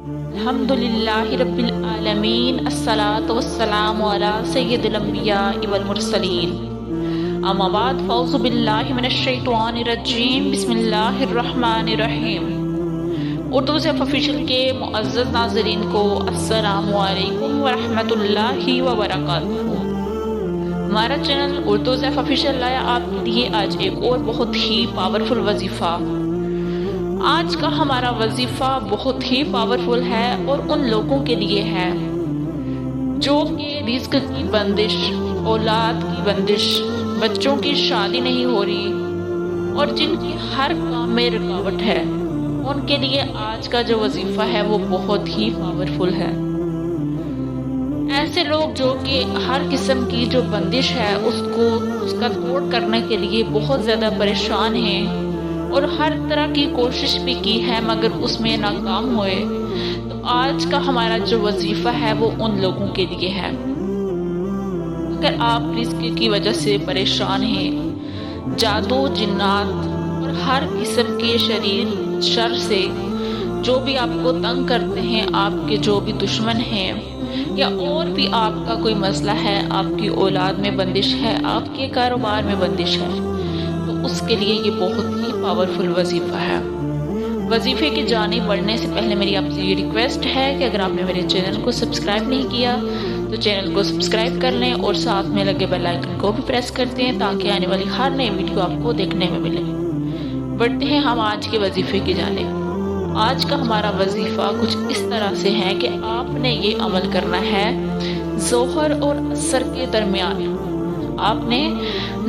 الحمدللہ رب العالمین، الصلاۃ والسلام علی سید الانبیاء والمرسلین، اما بعد، فاعوذ باللہ من الشیطان الرجیم، بسم اللہ الرحمن الرحیم۔ اردو زیف آفیشیل کے معزز ناظرین کو السلام علیکم ورحمۃ اللہ وبرکاتہ۔ ہمارا چینل اردو زیف آفیشیل لایا آپ کے لیے آج ایک اور بہت ہی پاورفل وظیفہ۔ آج کا ہمارا وظیفہ بہت ہی پاورفل ہے اور ان لوگوں کے لیے ہے جو کہ رزق کی بندش، اولاد کی بندش، بچوں کی شادی نہیں ہو رہی اور جن کی ہر کام میں رکاوٹ ہے، ان کے لیے آج کا جو وظیفہ ہے وہ بہت ہی پاورفل ہے۔ ایسے لوگ جو کہ ہر قسم کی جو بندش ہے اس کا توڑ کرنے کے لیے بہت زیادہ پریشان ہیں اور ہر طرح کی کوشش بھی کی ہے مگر اس میں ناکام ہوئے، تو آج کا ہمارا جو وظیفہ ہے وہ ان لوگوں کے لیے ہے۔ اگر آپ رزق کی وجہ سے پریشان ہیں، جادو، جنات اور ہر قسم کے شر سے جو بھی آپ کو تنگ کرتے ہیں، آپ کے جو بھی دشمن ہیں، یا اور بھی آپ کا کوئی مسئلہ ہے، آپ کی اولاد میں بندش ہے، آپ کے کاروبار میں بندش ہے، تو اس کے لیے یہ بہت ہی پاورفل وظیفہ ہے۔ وظیفے کی جانب بڑھنے سے پہلے میری آپ سے یہ ریکویسٹ ہے کہ اگر آپ نے میرے چینل کو سبسکرائب نہیں کیا تو چینل کو سبسکرائب کر لیں اور ساتھ میں لگے بیل آئیکن کو بھی پریس کر دیں تاکہ آنے والی ہر نئی ویڈیو آپ کو دیکھنے میں ملے۔ بڑھتے ہیں ہم آج کے وظیفے کی جانب۔ آج کا ہمارا وظیفہ کچھ اس طرح سے ہے کہ آپ نے یہ عمل کرنا ہے ظہر اور عصر کے درمیان۔ آپ نے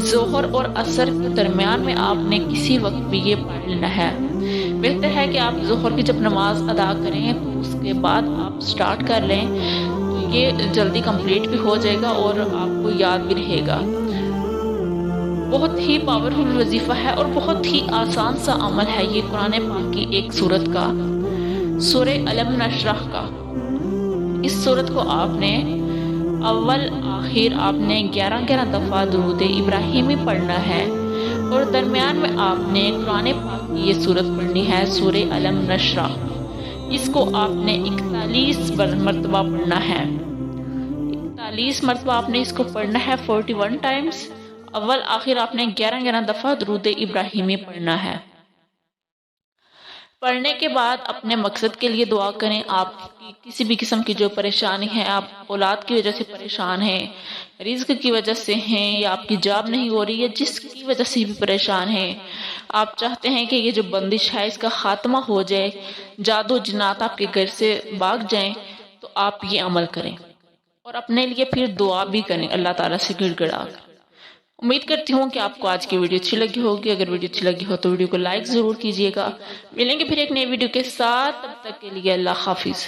ظہر اور عصر کے درمیان میں آپ نے کسی وقت بھی یہ پڑھ لینا ہے۔ بہتر ہے کہ آپ ظہر کی جب نماز ادا کریں تو اس کے بعد آپ سٹارٹ کر لیں، تو یہ جلدی کمپلیٹ بھی ہو جائے گا اور آپ کو یاد بھی رہے گا۔ بہت ہی پاورفل وظیفہ ہے اور بہت ہی آسان سا عمل ہے یہ قرآن پاک کی ایک سورت کا، سورہ علم نشرح کا۔ اس سورت کو آپ نے اول آخر آپ نے 11 دفعہ درود ابراہیمی پڑھنا ہے اور درمیان میں آپ نے قرآن پاک کی یہ سورت پڑھنی ہے، سورہ علم نشرح۔ اس کو آپ نے 41 مرتبہ پڑھنا ہے۔ 41 مرتبہ آپ نے اس کو پڑھنا ہے، 41 ٹائمز۔ اول آخر آپ نے 11 دفعہ درود ابراہیمی پڑھنا ہے۔ پڑھنے کے بعد اپنے مقصد کے لیے دعا کریں۔ آپ کی کسی بھی قسم کی جو پریشانی ہے، آپ اولاد کی وجہ سے پریشان ہیں، رزق کی وجہ سے ہیں، یا آپ کی جاب نہیں ہو رہی ہے، جس کی وجہ سے بھی پریشان ہیں، آپ چاہتے ہیں کہ یہ جو بندش ہے اس کا خاتمہ ہو جائے، جادو جنات آپ کے گھر سے بھاگ جائیں، تو آپ یہ عمل کریں اور اپنے لیے پھر دعا بھی کریں اللہ تعالیٰ سے گڑ گڑا کر۔ امید کرتی ہوں کہ آپ کو آج کی ویڈیو اچھی لگی ہوگی۔ اگر ویڈیو اچھی لگی ہو تو ویڈیو کو لائک ضرور کیجیے گا۔ ملیں گے پھر ایک نئی ویڈیو کے ساتھ، تب تک کے لیے اللہ حافظ۔